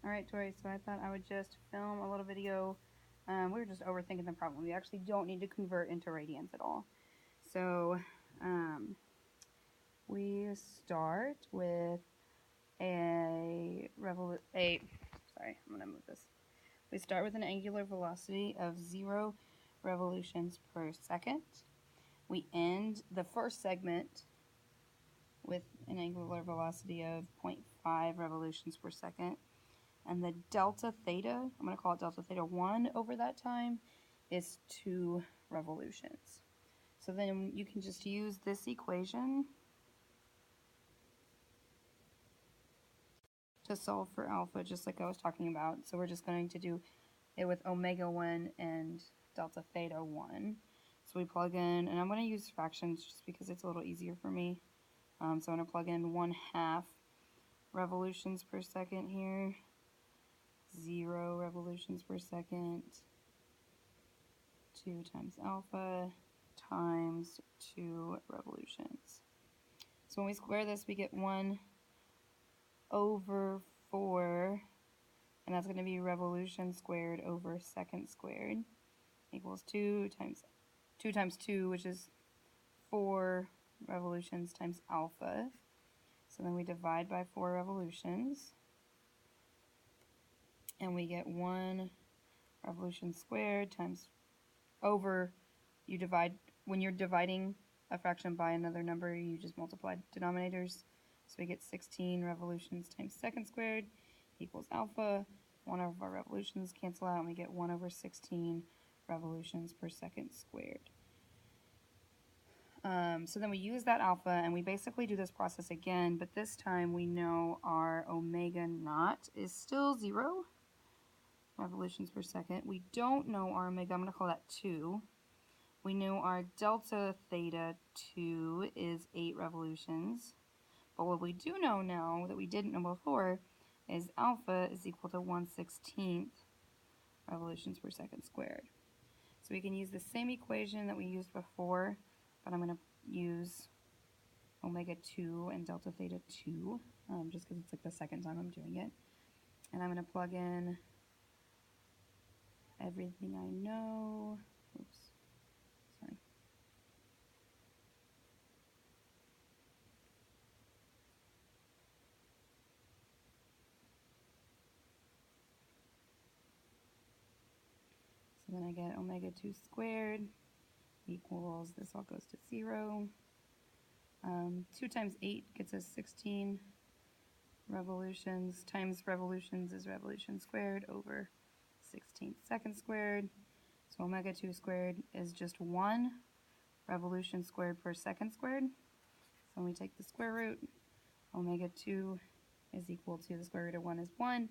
Alright, Tori, so I thought I would just film a little video. We were just overthinking the problem. We actually don't need to convert into radians at all. So, we start with sorry, I'm going to move this. We start with an angular velocity of 0 revolutions per second. We end the first segment with an angular velocity of 0.5 revolutions per second. And the delta theta, I'm going to call it delta theta 1 over that time, is 2 revolutions. So then you can just use this equation to solve for alpha, just like I was talking about. So we're just going to do it with omega 1 and delta theta 1. So we plug in, and I'm going to use fractions just because it's a little easier for me. So I'm going to plug in 1/2 revolutions per second here. 0 revolutions per second, 2 times alpha times 2 revolutions. So when we square this, we get 1 over 4, and that's going to be revolution squared over second squared, equals 2 times 2, which is 4 revolutions times alpha. So then we divide by 4 revolutions, and we get 1 revolution squared times over, you divide, when you're dividing a fraction by another number, you just multiply denominators. So we get 16 revolutions times second squared equals alpha. 1 over our revolutions cancel out, and we get 1 over 16 revolutions per second squared. So then we use that alpha, and we basically do this process again, but this time we know our omega naught is still 0 revolutions per second. We don't know our omega, I'm going to call that 2. We know our delta theta 2 is 8 revolutions. But what we do know now that we didn't know before is alpha is equal to 1/16 revolutions per second squared. So we can use the same equation that we used before, but I'm going to use omega 2 and delta theta 2, just because it's like the second time I'm doing it. And I'm going to plug in everything I know. Oops, sorry. So then I get omega 2 squared equals, this all goes to 0. 2 times 8 gets us 16 revolutions, times revolutions is revolution squared over 16 second squared. So omega 2 squared is just 1 revolution squared per second squared. So when we take the square root, omega 2 is equal to the square root of 1 is 1.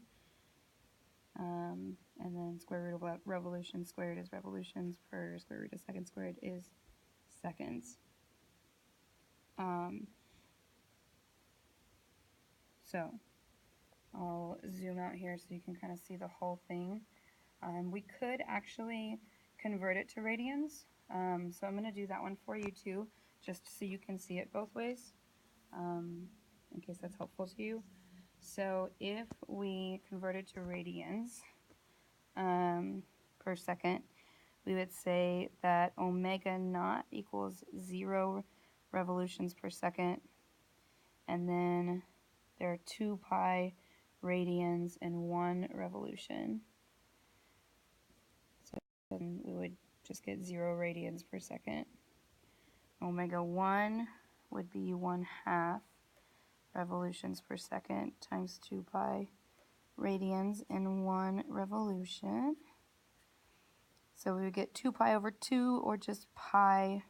And then square root of revolution squared is revolutions per square root of second squared is seconds. So I'll zoom out here so you can kind of see the whole thing. We could actually convert it to radians. So I'm going to do that one for you too, just so you can see it both ways, in case that's helpful to you. So if we convert it to radians per second, we would say that omega naught equals 0 revolutions per second, and then there are 2 pi radians in 1 revolution. So then we would just get 0 radians per second. Omega 1 would be 1/2 revolutions per second times 2 pi radians in 1 revolution. So we would get 2 pi over 2, or just pi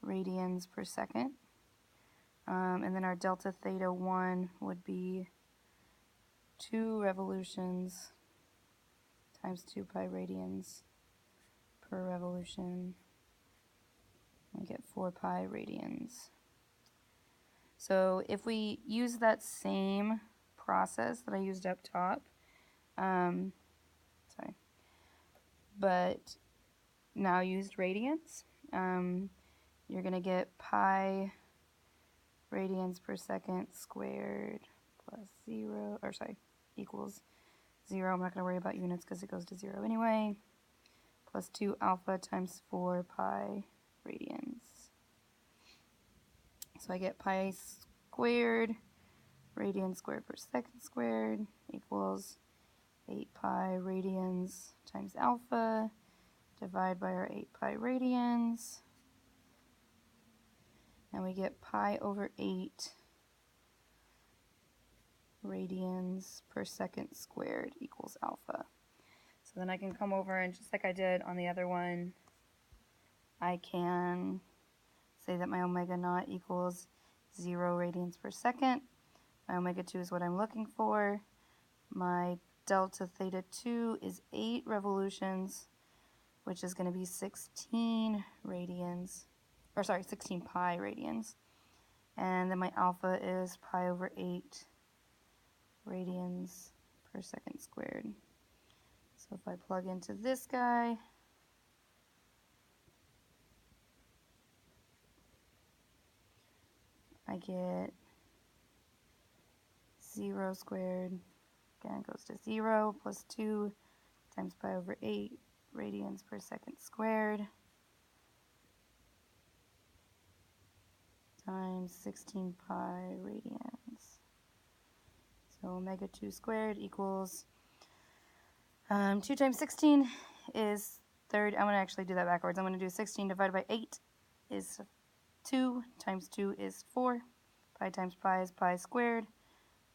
radians per second. And then our delta theta 1 would be 2 revolutions times 2 pi radians per revolution. We get 4 pi radians. So if we use that same process that I used up top, but now used radians, you're going to get pi radians per second squared plus 0, equals 0, I'm not going to worry about units because it goes to 0 anyway, plus 2 alpha times 4 pi radians. So I get pi squared, radians squared per second squared equals 8 pi radians times alpha, divide by our 8 pi radians, and we get pi over 8 radians per second squared equals alpha. So then I can come over and just like I did on the other one, I can say that my omega naught equals 0 radians per second. My omega 2 is what I'm looking for. My delta theta 2 is 8 revolutions, which is going to be 16 radians, or sorry, 16 pi radians. And then my alpha is pi over 8 radians per second squared. So if I plug into this guy, I get 0 squared, again goes to 0, plus 2 times pi over 8 radians per second squared times 16 pi radians. So omega 2 squared equals 2 times 16 is 30. I'm going to actually do that backwards. I'm going to do 16 divided by 8 is 2 times 2 is 4. Pi times pi is pi squared.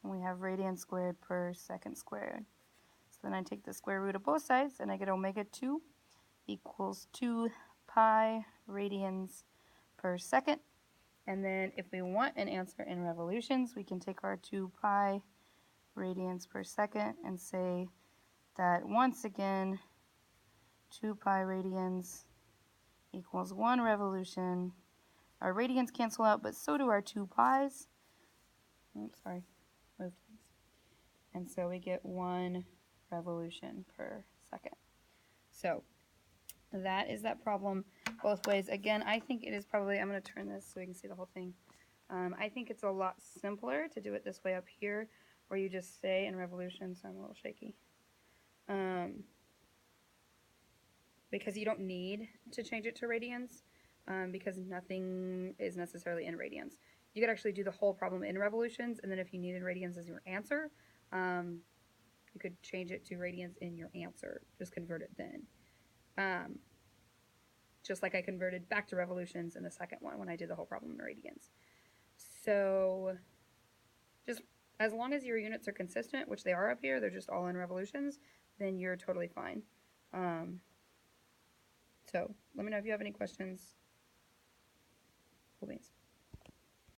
And we have radians squared per second squared. So then I take the square root of both sides and I get omega 2 equals 2 pi radians per second. And then if we want an answer in revolutions, we can take our 2 pi radians per second and say that once again 2 pi radians equals 1 revolution. Our radians cancel out, but so do our 2 pi's. Oops, sorry, moved things. And so we get 1 revolution per second. So that is that problem both ways. Again, I think it is probably, I'm going to turn this so we can see the whole thing. I think it's a lot simpler to do it this way up here, where you just say in revolutions, so I'm a little shaky. Because you don't need to change it to radians, because nothing is necessarily in radians. You could actually do the whole problem in revolutions, and then if you needed radians as your answer, you could change it to radians in your answer. Just convert it then. Just like I converted back to revolutions in the second one when I did the whole problem in radians. So just as long as your units are consistent, which they are up here, they're just all in revolutions, then you're totally fine. So let me know if you have any questions. Cool beans.